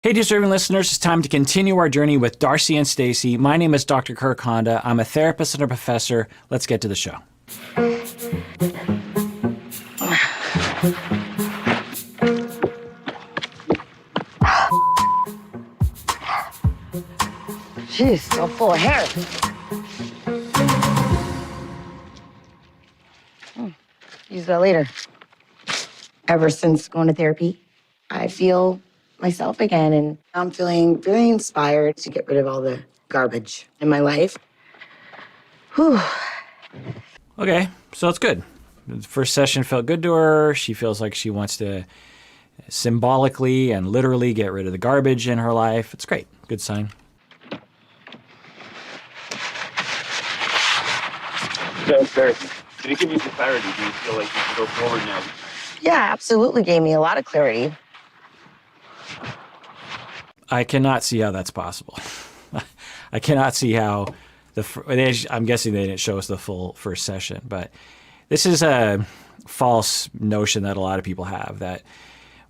Hey, deserving listeners, it's time to continue our journey with Darcey and Stacey. My name is Dr. Kirk Honda. I'm a therapist and a professor. Let's get to the show. She's so full of hair. Use that later. Ever since going to therapy, I feel myself again, and I'm feeling very inspired to get rid of all the garbage in my life. Whew. Okay, so it's good. The first session felt good to her. She feels like she wants to symbolically and literally get rid of the garbage in her life. It's great. Good sign. So, Kirk, did it give you some clarity? Do you feel like you can go forward now? Yeah, absolutely gave me a lot of clarity. I cannot see how that's possible. I cannot see how I'm guessing they didn't show us the full first session, but this is a false notion that a lot of people have, that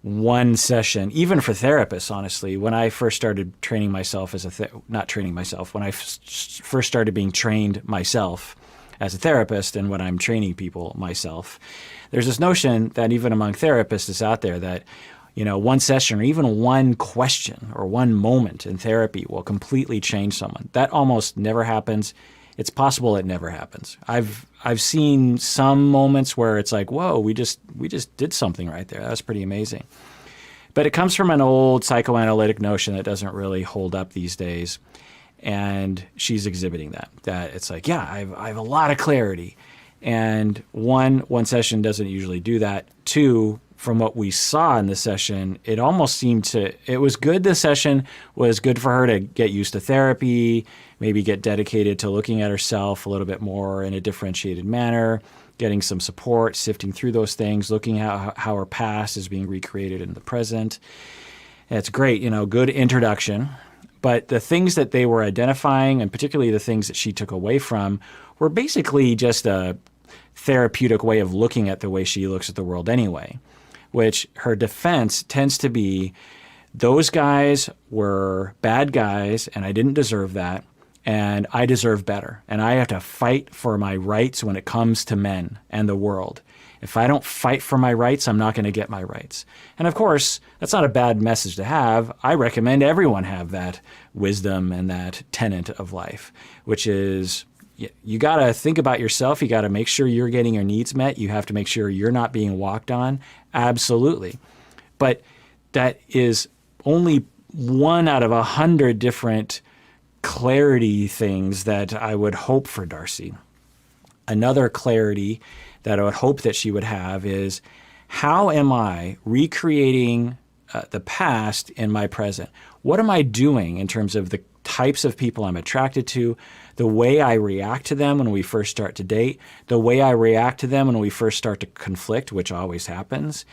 one session, even for therapists, honestly, when I first started training myself as when I first started being trained myself as a therapist and when I'm training people myself, there's this notion that even among therapists is out there that, you know, one session or even one question or one moment in therapy will completely change someone. That almost never happens. It's possible it never happens. I've seen some moments where it's like, whoa, we just did something right there. That's pretty amazing. But it comes from an old psychoanalytic notion that doesn't really hold up these days. And she's exhibiting that it's like, yeah, I have a lot of clarity. And one session doesn't usually do that. Two, from what we saw in the session, it was good. The session was good for her to get used to therapy, maybe get dedicated to looking at herself a little bit more in a differentiated manner, getting some support, sifting through those things, looking at how her past is being recreated in the present. And it's great, good introduction. But the things that they were identifying, and particularly the things that she took away from, were basically just a therapeutic way of looking at the way she looks at the world anyway, which her defense tends to be, those guys were bad guys and I didn't deserve that, and I deserve better. And I have to fight for my rights when it comes to men and the world. If I don't fight for my rights, I'm not going to get my rights. And of course, that's not a bad message to have. I recommend everyone have that wisdom and that tenet of life, which is, you got to think about yourself. You got to make sure you're getting your needs met. You have to make sure you're not being walked on. Absolutely. But that is only one out of 100 different clarity things that I would hope for Darcey. Another clarity that I would hope that she would have is, how am I recreating the past in my present? What am I doing in terms of the types of people I'm attracted to, the way I react to them when we first start to date, the way I react to them when we first start to conflict, which always happens?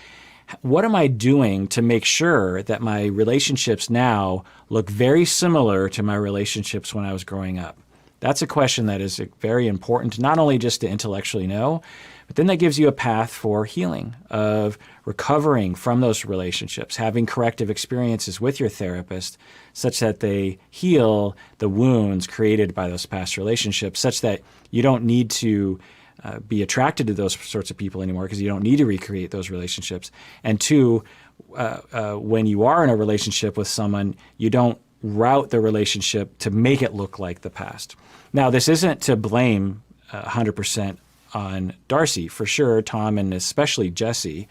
What am I doing to make sure that my relationships now look very similar to my relationships when I was growing up? That's a question that is very important, not only just to intellectually know, but then that gives you a path for healing, of recovering from those relationships, having corrective experiences with your therapist such that they heal the wounds created by those past relationships, such that you don't need to be attracted to those sorts of people anymore because you don't need to recreate those relationships. And two, when you are in a relationship with someone, you don't route the relationship to make it look like the past. Now, this isn't to blame 100% on Darcey. For sure, Tom and especially Jesse.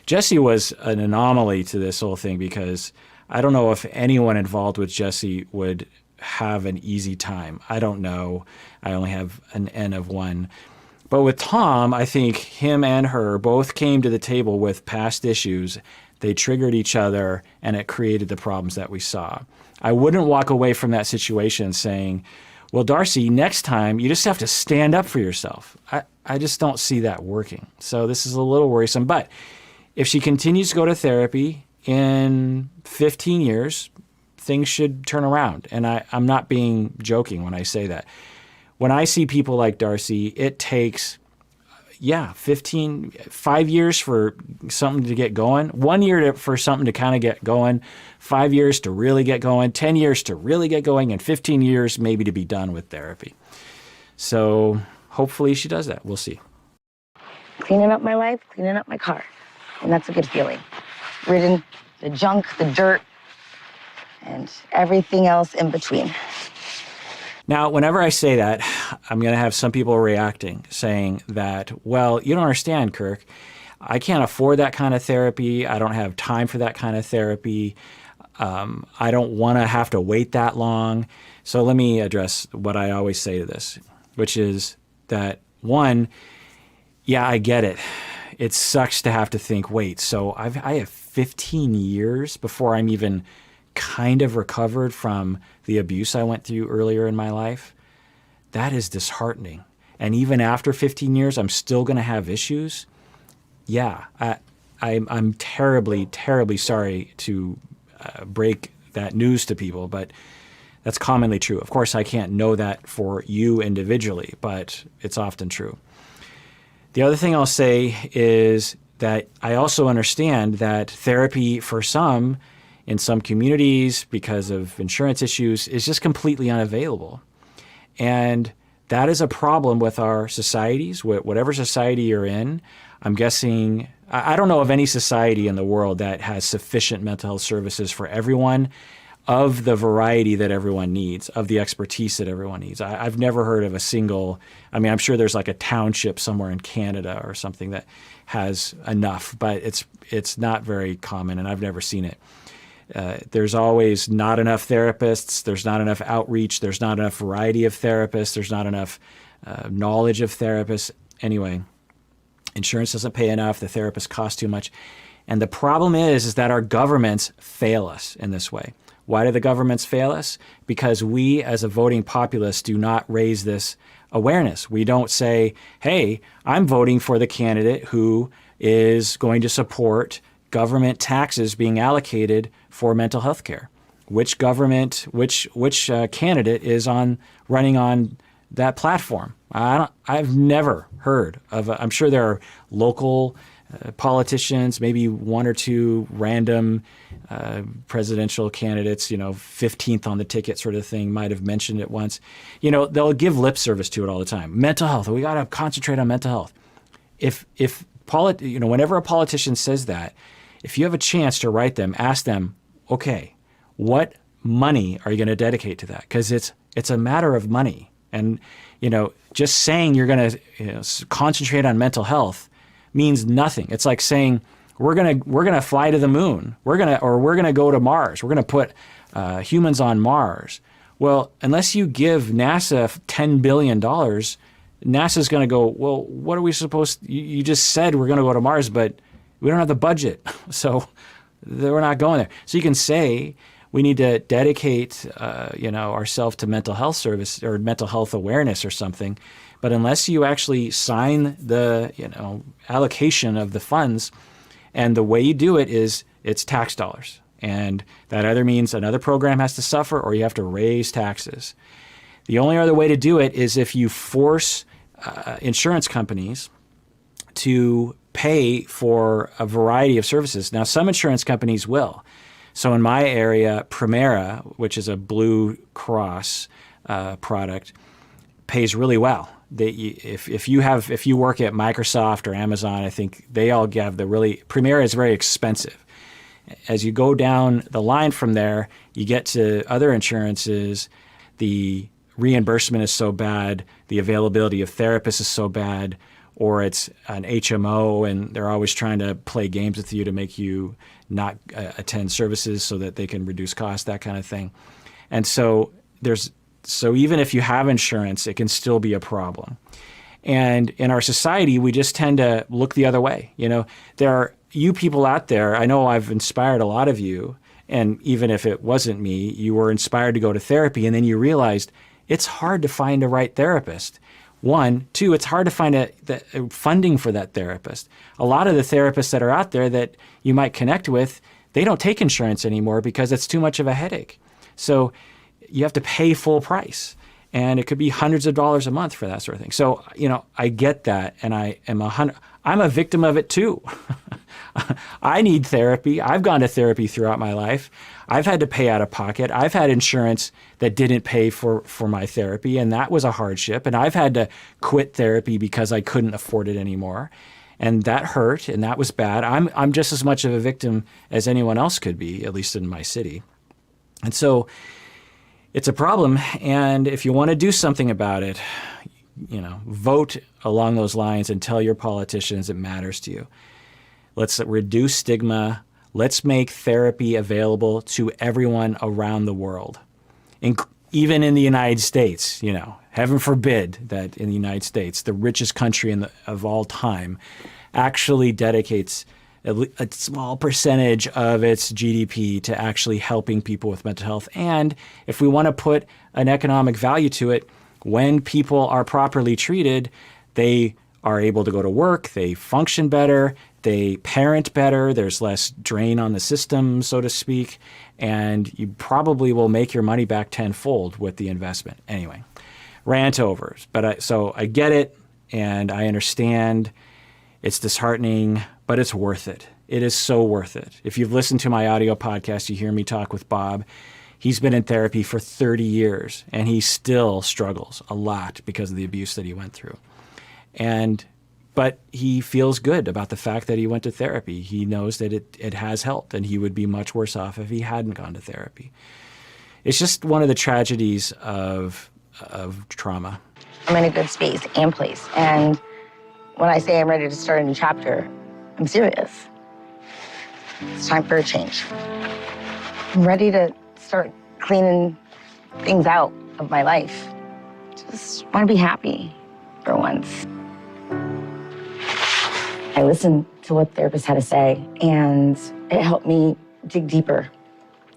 Jesse was an anomaly to this whole thing because I don't know if anyone involved with Jesse would have an easy time. I don't know. I only have an N of one. But with Tom, I think him and her both came to the table with past issues. They triggered each other, and it created the problems that we saw. I wouldn't walk away from that situation saying, well, Darcey, next time you just have to stand up for yourself. I just don't see that working. So this is a little worrisome. But if she continues to go to therapy in 15 years, things should turn around. And I'm not being joking when I say that. When I see people like Darcey, it takes yeah, 5 years for something to get going, 1 year for something to kind of get going, 5 years to really get going, 10 years to really get going, and 15 years maybe to be done with therapy. So hopefully she does that. We'll see. Cleaning up my life, cleaning up my car. And that's a good feeling. Ridding the junk, the dirt, and everything else in between. Now, whenever I say that, I'm going to have some people reacting, saying that, well, you don't understand, Kirk. I can't afford that kind of therapy. I don't have time for that kind of therapy. I don't want to have to wait that long. So let me address what I always say to this, which is that, one, yeah, I get it. It sucks to have to think, wait, so I have 15 years before I'm even kind of recovered from the abuse I went through earlier in my life. That is disheartening. And even after 15 years, I'm still going to have issues. Yeah, I'm terribly, terribly sorry to break that news to people, but that's commonly true. Of course, I can't know that for you individually, but it's often true. The other thing I'll say is that I also understand that therapy for some, in some communities, because of insurance issues, is just completely unavailable. And that is a problem with our societies, whatever society you're in. I'm guessing, I don't know of any society in the world that has sufficient mental health services for everyone, of the variety that everyone needs, of the expertise that everyone needs. I've never heard of a single, I mean, I'm sure there's like a township somewhere in Canada or something that has enough, but it's not very common, and I've never seen it. There's always not enough therapists, there's not enough outreach, there's not enough variety of therapists, there's not enough knowledge of therapists. Anyway, insurance doesn't pay enough, the therapists cost too much. And the problem is that our governments fail us in this way. Why do the governments fail us? Because we as a voting populace do not raise this awareness. We don't say, hey, I'm voting for the candidate who is going to support government taxes being allocated for mental health care. Which government, which candidate is running on that platform? I've never heard of. I'm sure there are local politicians, maybe one or two random presidential candidates, 15th on the ticket sort of thing, might have mentioned it once. They'll give lip service to it all the time. Mental health. We got to concentrate on mental health. Whenever a politician says that, if you have a chance to write them, ask them, okay, what money are you going to dedicate to that? Because it's a matter of money. And, just saying you're going to concentrate on mental health means nothing. It's like saying we're gonna fly to the moon. We're gonna go to Mars. We're gonna put humans on Mars. Well, unless you give NASA $10 billion, NASA's gonna go, well, what are we supposed to, you just said we're gonna go to Mars, but we don't have the budget, so we're not going there. So you can say we need to dedicate ourselves to mental health service or mental health awareness or something. But unless you actually sign the allocation of the funds, and the way you do it is it's tax dollars. And that either means another program has to suffer or you have to raise taxes. The only other way to do it is if you force insurance companies to pay for a variety of services. Now, some insurance companies will. So in my area, Primera, which is a Blue Cross product, pays really well. If you work at Microsoft or Amazon, I think they all have Primera is very expensive. As you go down the line from there, you get to other insurances, the reimbursement is so bad, the availability of therapists is so bad, or it's an HMO and they're always trying to play games with you to make you not attend services so that they can reduce costs, that kind of thing. And so even if you have insurance, it can still be a problem. And in our society, we just tend to look the other way. There are you people out there, I know I've inspired a lot of you, and even if it wasn't me, you were inspired to go to therapy, and then you realized it's hard to find a right therapist. One, two, it's hard to find funding for that therapist. A lot of the therapists that are out there that you might connect with, they don't take insurance anymore because it's too much of a headache. So you have to pay full price. And it could be hundreds of dollars a month for that sort of thing. So, I get that. And I'm a victim of it too. I need therapy. I've gone to therapy throughout my life. I've had to pay out of pocket. I've had insurance that didn't pay for my therapy, and that was a hardship. And I've had to quit therapy because I couldn't afford it anymore. And that hurt, and that was bad. I'm just as much of a victim as anyone else could be, at least in my city. And so it's a problem. And if you want to do something about it, vote along those lines and tell your politicians it matters to you. Let's reduce stigma. Let's make therapy available to everyone around the world, even in the United States. Heaven forbid that in the United States, the richest country of all time, actually dedicates a small percentage of its GDP to actually helping people with mental health. And if we want to put an economic value to it, when people are properly treated, they are able to go to work, they function better, they parent better, there's less drain on the system, so to speak, and you probably will make your money back tenfold with the investment. Anyway, rant over. So I get it, and I understand. It's disheartening, but it's worth it. It is so worth it. If you've listened to my audio podcast, you hear me talk with Bob. He's been in therapy for 30 years, and he still struggles a lot because of the abuse that he went through. But he feels good about the fact that he went to therapy. He knows that it has helped, and he would be much worse off if he hadn't gone to therapy. It's just one of the tragedies of trauma. I'm in a good space and place. And when I say I'm ready to start a new chapter, I'm serious. It's time for a change. I'm ready to start cleaning things out of my life. Just want to be happy for once. I listened to what the therapist had to say, and it helped me dig deeper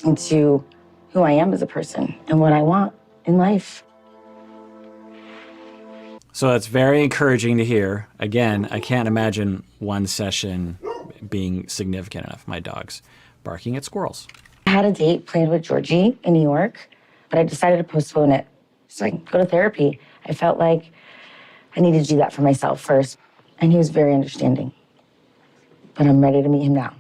into who I am as a person and what I want in life. So that's very encouraging to hear. Again, I can't imagine one session being significant enough. My dog's barking at squirrels. I had a date planned with Georgie in New York, but I decided to postpone it so I could go to therapy. I felt like I needed to do that for myself first, and he was very understanding. But I'm ready to meet him now.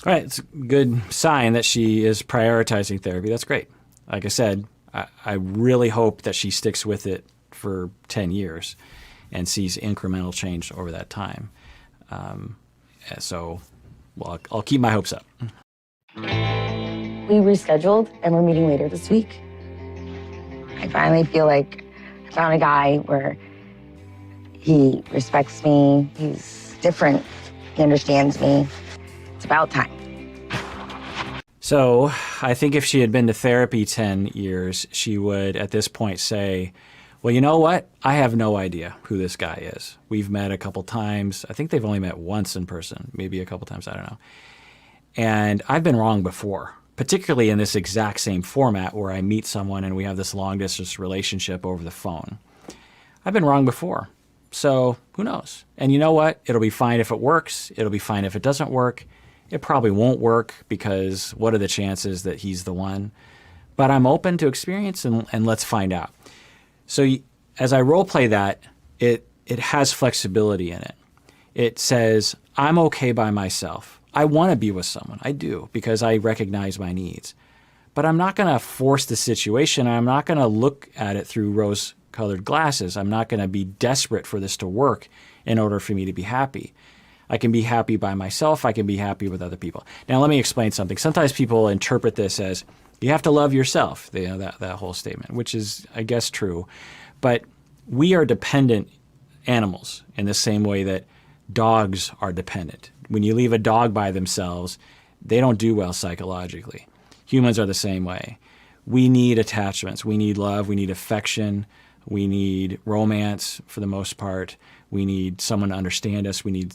All right, it's a good sign that she is prioritizing therapy. That's great. Like I said, I really hope that she sticks with it for 10 years and sees incremental change over that time. I'll keep my hopes up. We rescheduled, and we're meeting later this week. I finally feel like I found a guy where he respects me, he's different, he understands me. It's about time. So I think if she had been to therapy 10 years, she would at this point say, well, you know what? I have no idea who this guy is. We've met a couple times. I think they've only met once in person, maybe a couple times, I don't know. And I've been wrong before, particularly in this exact same format where I meet someone and we have this long distance relationship over the phone. I've been wrong before. So who knows? And you know what? It'll be fine if it works. It'll be fine if it doesn't work. It probably won't work because what are the chances that he's the one? But I'm open to experience and let's find out. So as I role play that, it has flexibility in it. It says, I'm okay by myself. I want to be with someone. I do because I recognize my needs. But I'm not going to force the situation. I'm not going to look at it through rose-colored glasses. I'm not going to be desperate for this to work in order for me to be happy. I can be happy by myself. I can be happy with other people. Now, let me explain something. Sometimes people interpret this as you have to love yourself, that whole statement, which is, I guess, true. But we are dependent animals in the same way that dogs are dependent. When you leave a dog by themselves, they don't do well psychologically. Humans are the same way. We need attachments. We need love. We need affection. We need romance for the most part. We need someone to understand us. We need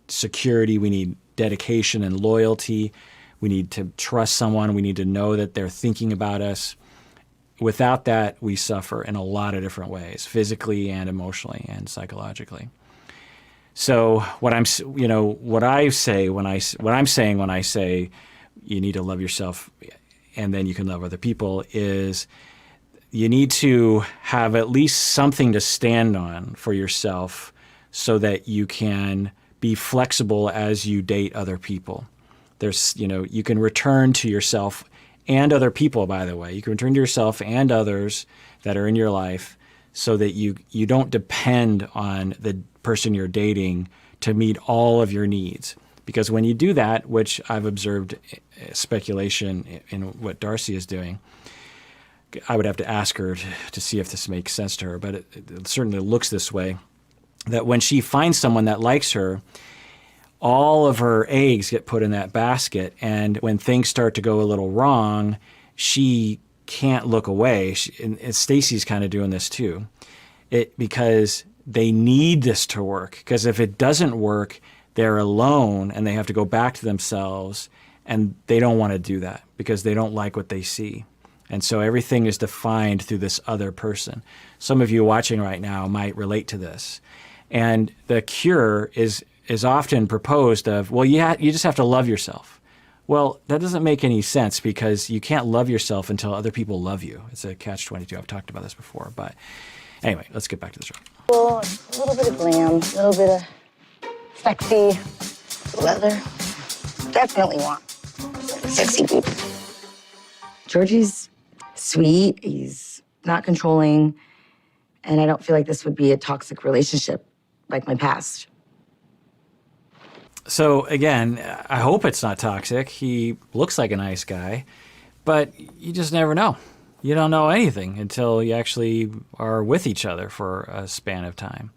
security. We need dedication and loyalty. We need to trust someone. We need to know that they're thinking about us. Without that, we suffer in a lot of different ways, physically and emotionally and psychologically. So what I'm saying when I say you need to love yourself and then you can love other people is you need to have at least something to stand on for yourself so that you can be flexible as you date other people. There's, you can return to yourself and other people, by the way. You can return to yourself and others that are in your life so that you don't depend on the person you're dating to meet all of your needs. Because when you do that, which I've observed speculation in what Darcey is doing, I would have to ask her to see if this makes sense to her, but it certainly looks this way, that when she finds someone that likes her, all of her eggs get put in that basket, and when things start to go a little wrong, she can't look away. And Stacey's kind of doing this too, because they need this to work. Because if it doesn't work, they're alone and they have to go back to themselves, and they don't want to do that because they don't like what they see. And so everything is defined through this other person. Some of you watching right now might relate to this. And the cure is often proposed of, well, you just have to love yourself. Well, that doesn't make any sense because you can't love yourself until other people love you. It's a catch-22. I've talked about this before. But anyway, let's get back to the show. Well, a little bit of glam, a little bit of sexy leather. Definitely want sexy boots. Georgie's sweet. He's not controlling. And I don't feel like this would be a toxic relationship like my past. So again, I hope it's not toxic. He looks like a nice guy, but you just never know. You don't know anything until you actually are with each other for a span of time.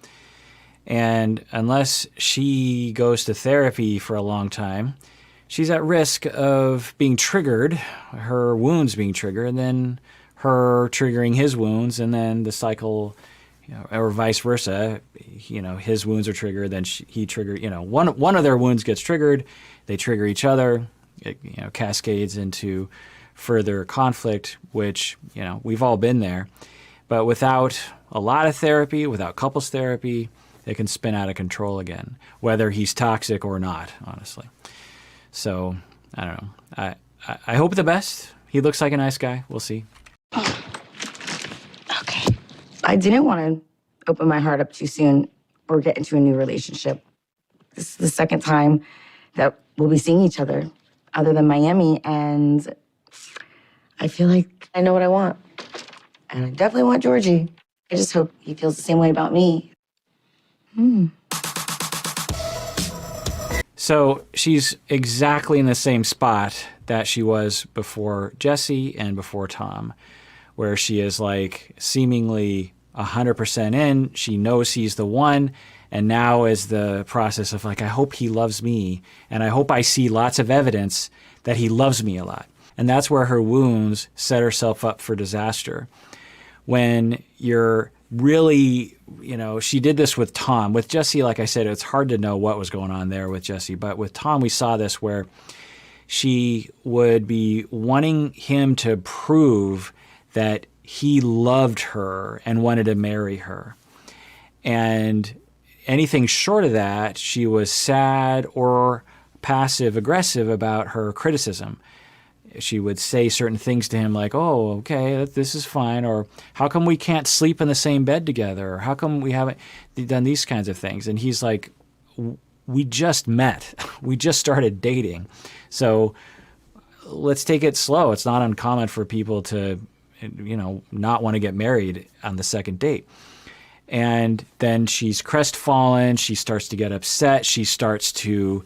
And unless she goes to therapy for a long time, she's at risk of being triggered, her wounds being triggered, and then her triggering his wounds, and then the cycle, or vice versa. His wounds are triggered, then he triggered. One of their wounds gets triggered, they trigger each other. It cascades into further conflict, which we've all been there. But without a lot of therapy, without couples therapy, it can spin out of control again, whether he's toxic or not, honestly. So I don't know. I hope the best. He looks like a nice guy. We'll see. Okay. I didn't want to open my heart up too soon or get into a new relationship. This is the second time that we'll be seeing each other other than Miami, and I feel like I know what I want. And I definitely want Georgie. I just hope he feels the same way about me. So she's exactly in the same spot that she was before Jesse and before Tom, where she is like seemingly 100% in. She knows he's the one. And now is the process of like, I hope he loves me. And I hope I see lots of evidence that he loves me a lot. And that's where her wounds set herself up for disaster. When you're really, she did this with Tom. With Jesse, like I said, it's hard to know what was going on there with Jesse. But with Tom, we saw this where she would be wanting him to prove that he loved her and wanted to marry her. And anything short of that, she was sad or passive-aggressive about her criticism. She would say certain things to him like, oh, okay, this is fine, or how come we can't sleep in the same bed together, or how come we haven't done these kinds of things? And he's like, we just met. We just started dating. So let's take it slow. It's not uncommon for people to, not want to get married on the second date. And then she's crestfallen. She starts to get upset. She starts to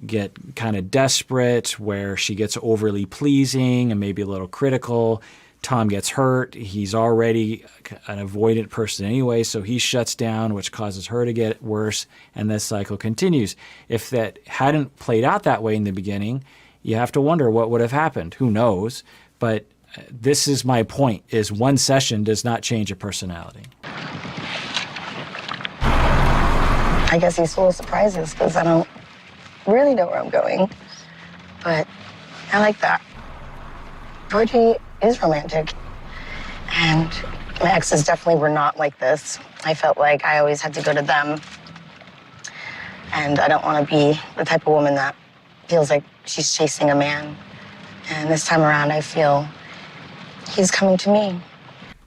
get kind of desperate, where she gets overly pleasing and maybe a little critical. Tom gets hurt. He's already an avoidant person anyway, so he shuts down, which causes her to get worse, and this cycle continues. If that hadn't played out that way in the beginning, you have to wonder what would have happened. Who knows? But this is my point, is one session does not change a personality. I guess he's full of surprises because I don't really know where I'm going. But I like that. Georgie is romantic. And my exes definitely were not like this. I felt like I always had to go to them. And I don't want to be the type of woman that feels like she's chasing a man. And this time around, I feel he's coming to me.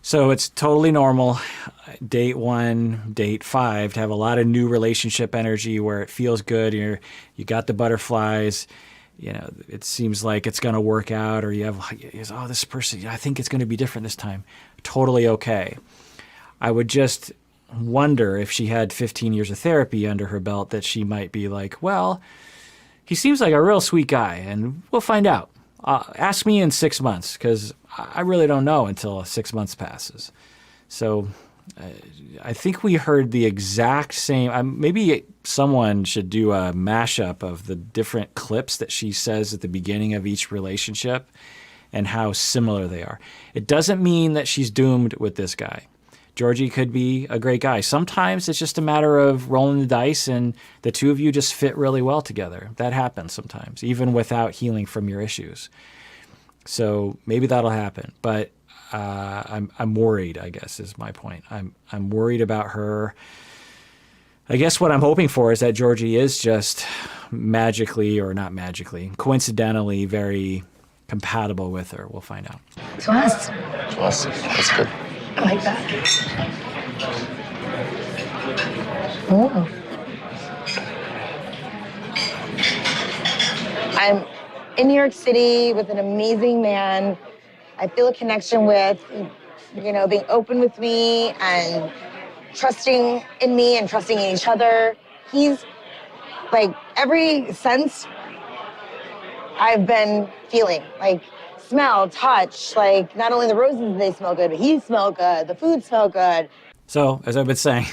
So it's totally normal, date 1, date 5, to have a lot of new relationship energy where it feels good. You got the butterflies. It seems like it's going to work out, or you have, oh, this person, I think it's going to be different this time. Totally okay. I would just wonder if she had 15 years of therapy under her belt that she might be like, well, he seems like a real sweet guy, and we'll find out. Ask me in 6 months, because I really don't know until 6 months passes. So I think we heard the exact same. Maybe someone should do a mashup of the different clips that she says at the beginning of each relationship and how similar they are. It doesn't mean that she's doomed with this guy. Georgie could be a great guy. Sometimes it's just a matter of rolling the dice and the two of you just fit really well together. That happens sometimes, even without healing from your issues. So maybe that'll happen. But I'm worried, I guess, is my point. I'm worried about her. I guess what I'm hoping for is that Georgie is just magically, or not magically, coincidentally very compatible with her. We'll find out. To us. To us. That's good. I like that. Oh. I'm in New York City with an amazing man I feel a connection with, being open with me and trusting in me and trusting in each other. He's like every sense I've been feeling, like smell, touch, like not only the roses, they smell good, but he smell good, the food smell good. So, as I've been saying,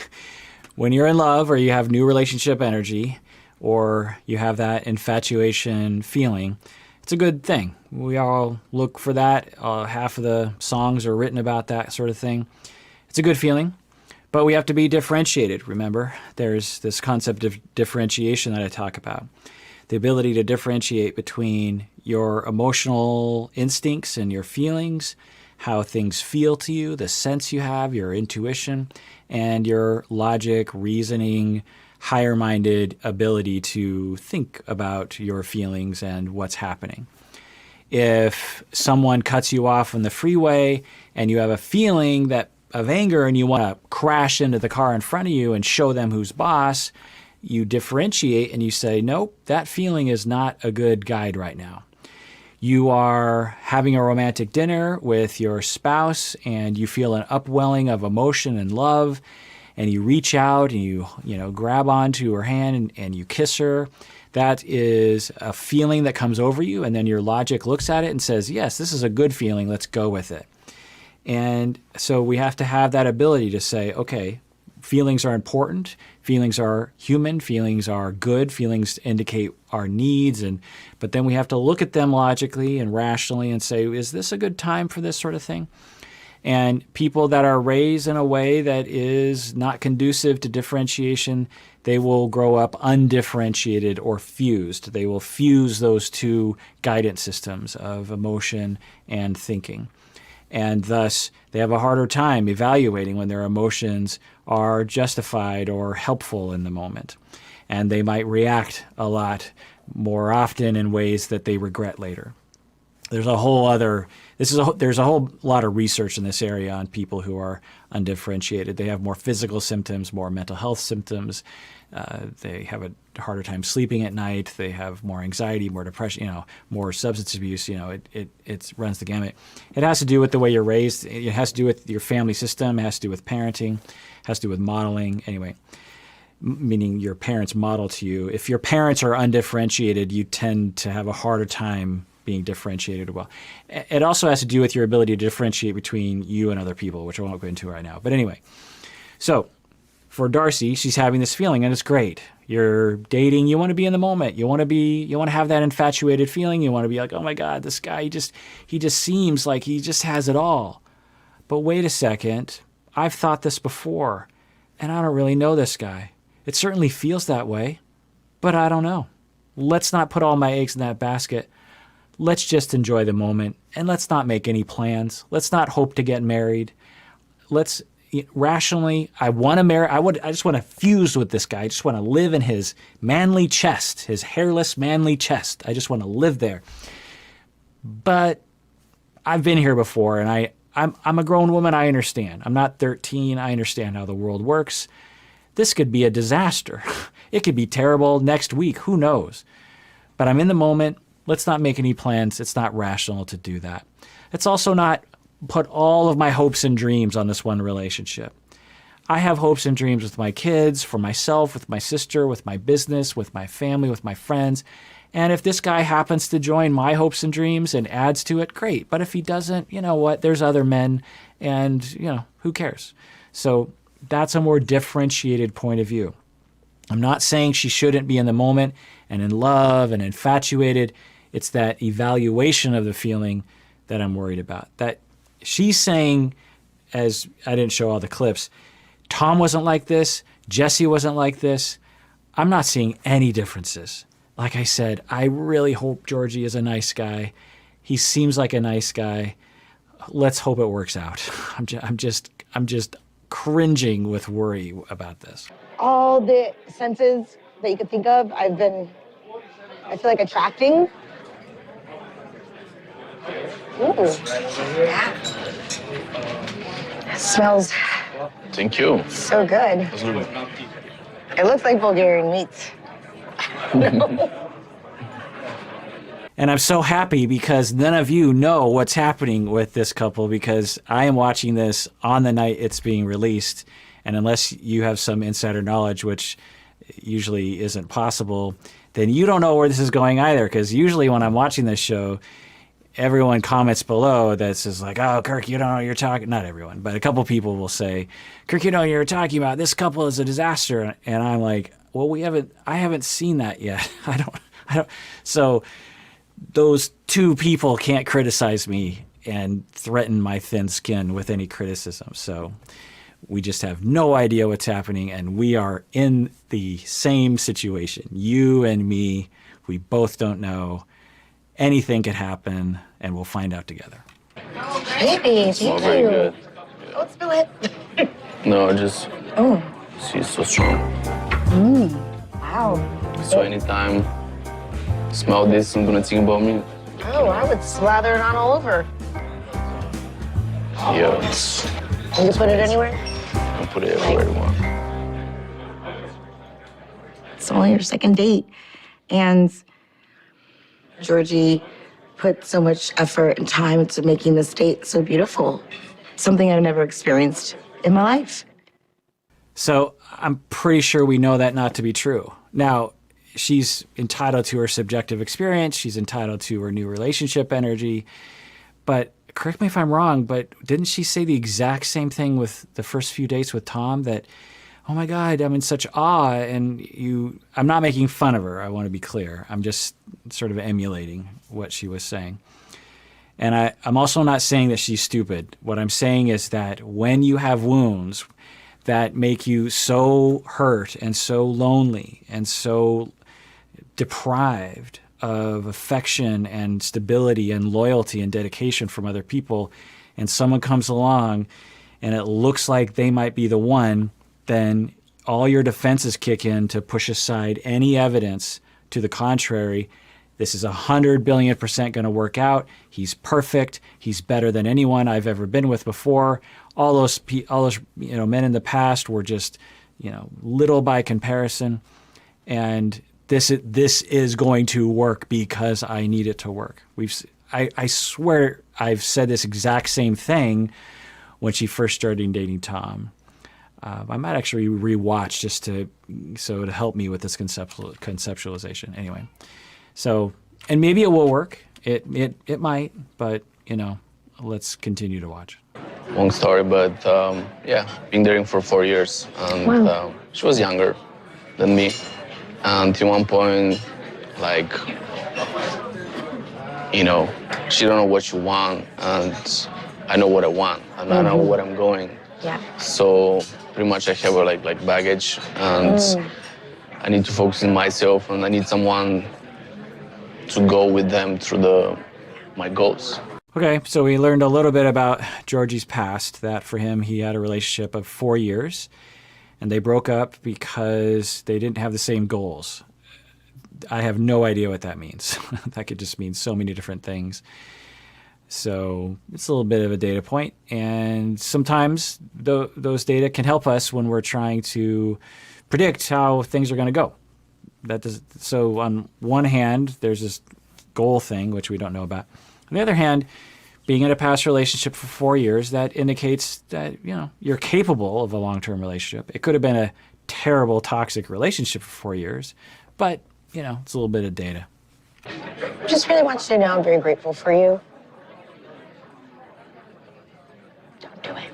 when you're in love or you have new relationship energy or you have that infatuation feeling, it's a good thing. We all look for that. Half of the songs are written about that sort of thing. It's a good feeling, but we have to be differentiated, remember? There's this concept of differentiation that I talk about. The ability to differentiate between your emotional instincts and your feelings, how things feel to you, the sense you have, your intuition, and your logic, reasoning, higher-minded ability to think about your feelings and what's happening. If someone cuts you off on the freeway and you have a feeling of anger and you want to crash into the car in front of you and show them who's boss, you differentiate and you say, nope, that feeling is not a good guide right now. You are having a romantic dinner with your spouse and you feel an upwelling of emotion and love, and you reach out and you grab onto her hand and you kiss her. That is a feeling that comes over you, and then your logic looks at it and says, yes, this is a good feeling, let's go with it. And so we have to have that ability to say, okay, feelings are important, feelings are human, feelings are good, feelings indicate our needs, but then we have to look at them logically and rationally and say, is this a good time for this sort of thing? And people that are raised in a way that is not conducive to differentiation, they will grow up undifferentiated or fused. They will fuse those two guidance systems of emotion and thinking. And thus, they have a harder time evaluating when their emotions are justified or helpful in the moment. And they might react a lot more often in ways that they regret later. There's a whole lot of research in this area on people who are undifferentiated. They have more physical symptoms, more mental health symptoms. They have a harder time sleeping at night. They have more anxiety, more depression, more substance abuse. It runs the gamut. It has to do with the way you're raised. It has to do with your family system. It has to do with parenting. It has to do with modeling. Anyway, meaning your parents model to you. If your parents are undifferentiated, you tend to have a harder time being differentiated well. It also has to do with your ability to differentiate between you and other people, which I won't go into right now. But anyway, so for Darcey, she's having this feeling, and it's great. You're dating, you want to be in the moment. You want to have that infatuated feeling. You want to be like, oh my God, this guy, he just seems like he just has it all. But wait a second, I've thought this before, and I don't really know this guy. It certainly feels that way, but I don't know. Let's not put all my eggs in that basket. Let's just enjoy the moment, and let's not make any plans. Let's not hope to get married. Let's rationally, I want to marry. I just want to fuse with this guy. I just want to live in his manly chest, his hairless manly chest. I just want to live there. But I've been here before, and I'm a grown woman. I understand. I'm not 13. I understand how the world works. This could be a disaster. It could be terrible next week. Who knows? But I'm in the moment. Let's not make any plans. It's not rational to do that. Let's also not put all of my hopes and dreams on this one relationship. I have hopes and dreams with my kids, for myself, with my sister, with my business, with my family, with my friends. And if this guy happens to join my hopes and dreams and adds to it, great. But if he doesn't, you know what? There's other men and, who cares? So that's a more differentiated point of view. I'm not saying she shouldn't be in the moment and in love and infatuated. It's that evaluation of the feeling that I'm worried about. That she's saying, as I didn't show all the clips, Tom wasn't like this, Jesse wasn't like this. I'm not seeing any differences. Like I said, I really hope Georgie is a nice guy. He seems like a nice guy. Let's hope it works out. I'm just cringing with worry about this. All the senses that you could think of, I feel like attracting. Ooh. Yeah. Smells Thank you. so good. That's good. It looks like Bulgarian meat. And I'm so happy because none of you know what's happening with this couple, because I am watching this on the night it's being released. And unless you have some insider knowledge, which usually isn't possible, then you don't know where this is going either. Because usually when I'm watching this show, everyone comments below that says like, oh, Kirk, you don't know what you're talking. Not everyone, but a couple people will say, Kirk, you know what you're talking about. This couple is a disaster. And I'm like, well, I haven't seen that yet. I don't. So those two people can't criticize me and threaten my thin skin with any criticism. So we just have no idea what's happening. And we are in the same situation. You and me, we both don't know. Anything could happen, and we'll find out together. Baby, Not very good. Don't spill it. No, just Oh, she's so strong. wow. So anytime I smell this, I'm gonna think about me. Oh, I would slather it on all over. Yeah, it's, Can you put it anywhere? I'll put it everywhere you want. It's only your second date. And Georgie put so much effort and time into making this date so beautiful. Something I've never experienced in my life. So I'm pretty sure we know that not to be true. Now, she's entitled to her subjective experience. She's entitled to her new relationship energy. But correct me if I'm wrong, but didn't she say the exact same thing with the first few dates with Tom? That, oh my God, I'm in such awe. And I'm not making fun of her. I want to be clear. I'm just sort of emulating what she was saying. And I'm also not saying that she's stupid. What I'm saying is that when you have wounds that make you so hurt and so lonely and so deprived of affection and stability and loyalty and dedication from other people, and someone comes along and it looks like they might be the one, then all your defenses kick in to push aside any evidence to the contrary. This is 100 billion% going to work out. He's perfect. He's better than anyone I've ever been with before. All those men in the past were just, little by comparison. And this is going to work because I need it to work. I swear I've said this exact same thing when she first started dating Tom. I might actually rewatch just to help me with this conceptualization. Anyway. So, and maybe it will work. It might, but let's continue to watch. Long story, but been dating for 4 years, and Wow. She was younger than me. And at one point, she don't know what she want, and I know what I want, and I know where I'm going. Yeah. So pretty much I have like baggage, and I need to focus on myself, and I need someone to go with them through my goals. Okay, so we learned a little bit about Georgie's past, that for him, he had a relationship of 4 years, and they broke up because they didn't have the same goals. I have no idea what that means. That could just mean so many different things. So it's a little bit of a data point, and sometimes those data can help us when we're trying to predict how things are going to go. So on one hand, there's this goal thing, which we don't know about. On the other hand, being in a past relationship for 4 years, that indicates that, you're capable of a long-term relationship. It could have been a terrible, toxic relationship for 4 years, but, it's a little bit of data. I just really want you to know I'm very grateful for you. Don't do it.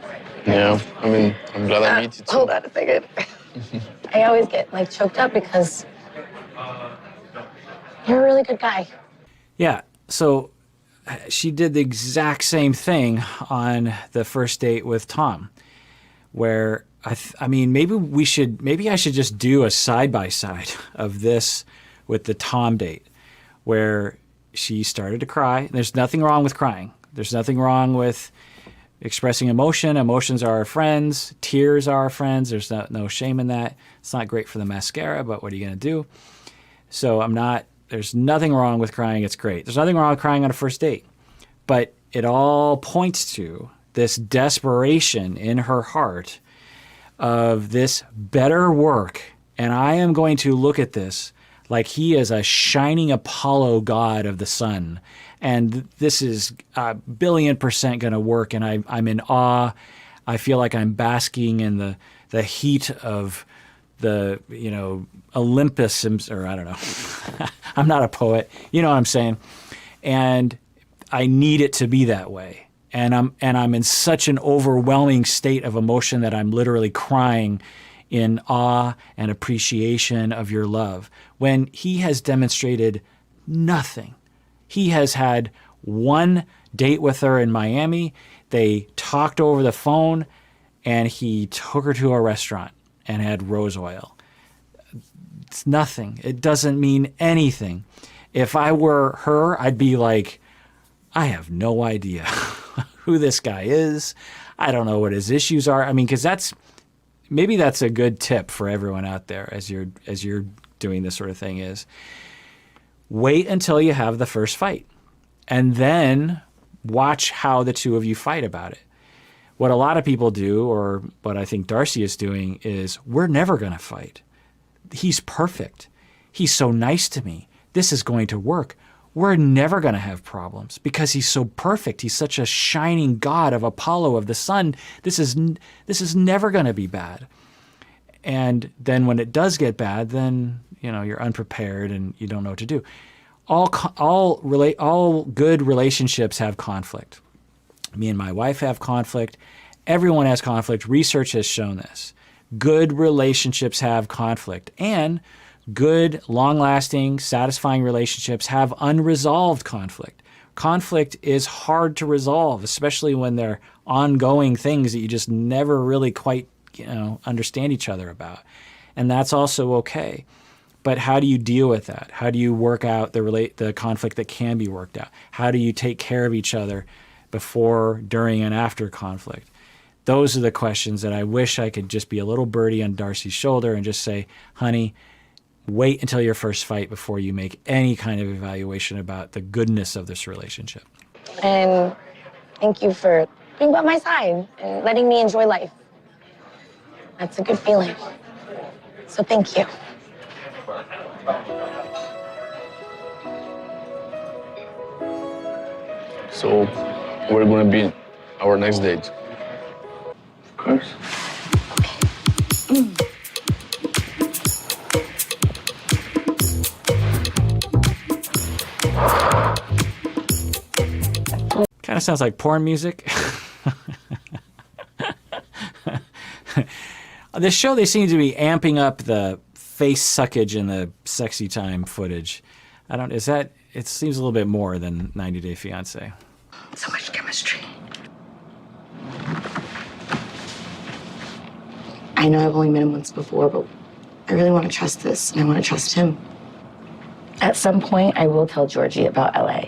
Yeah, I mean, I'm glad I meet you too. Hold on a second. I always get choked up because you're a really good guy. Yeah, so she did the exact same thing on the first date with Tom, where maybe I should just do a side-by-side of this with the Tom date, where she started to cry. There's nothing wrong with crying. There's nothing wrong with expressing emotion. Emotions are our friends. Tears are our friends. There's no shame in that. It's not great for the mascara, but what are you going to do? So there's nothing wrong with crying. It's great. There's nothing wrong with crying on a first date. But it all points to this desperation in her heart of this better work. And I am going to look at this like he is a shining Apollo god of the sun. And this is a 1,000,000,000% going to work. And I'm in awe. I feel like I'm basking in the heat of the, Olympus, or I don't know. I'm not a poet. You know what I'm saying? And I need it to be that way. And I'm in such an overwhelming state of emotion that I'm literally crying in awe and appreciation of your love, when he has demonstrated nothing. He has had one date with her in Miami. They talked over the phone, and he took her to a restaurant and had rose oil. It's nothing. It doesn't mean anything. If I were her, I'd be like, I have no idea who this guy is. I don't know what his issues are. I mean, because maybe that's a good tip for everyone out there as you're doing this sort of thing, is wait until you have the first fight and then watch how the two of you fight about it. What a lot of people do, or what I think Darcey is doing, is we're never going to fight. He's perfect. He's so nice to me. This is going to work. We're never going to have problems because he's so perfect. He's such a shining god of Apollo, of the sun. This is never going to be bad. And then when it does get bad, then you're unprepared and you don't know what to do. All good relationships have conflict. Me and my wife have conflict. Everyone has conflict. Research has shown this. Good relationships have conflict, and good, long-lasting, satisfying relationships have unresolved conflict. Conflict is hard to resolve, especially when they're ongoing things that you just never really quite, understand each other about. And that's also okay. But how do you deal with that? How do you work out the conflict that can be worked out? How do you take care of each other before, during, and after conflict? Those are the questions that I wish I could just be a little birdie on Darcey's shoulder and just say, honey, wait until your first fight before you make any kind of evaluation about the goodness of this relationship. And thank you for being by my side and letting me enjoy life. That's a good feeling. So thank you. So, we're going to be our next date. Of course. Kind of sounds like porn music. On this show, they seem to be amping up the face suckage and the sexy time footage. It seems a little bit more than 90 Day Fiancé. So much chemistry. I know I've only met him once before, but I really want to trust this, and I want to trust him. At some point, I will tell Georgie about LA.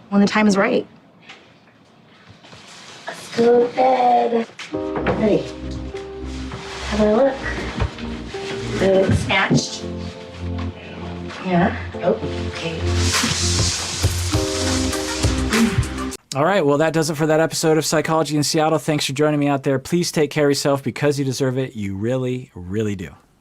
When the time is right. Let's go to bed. Ready? How do I look? Do I look snatched? Yeah? Oh, okay. All right. Well, that does it for that episode of Psychology in Seattle. Thanks for joining me out there. Please take care of yourself because you deserve it. You really, really do.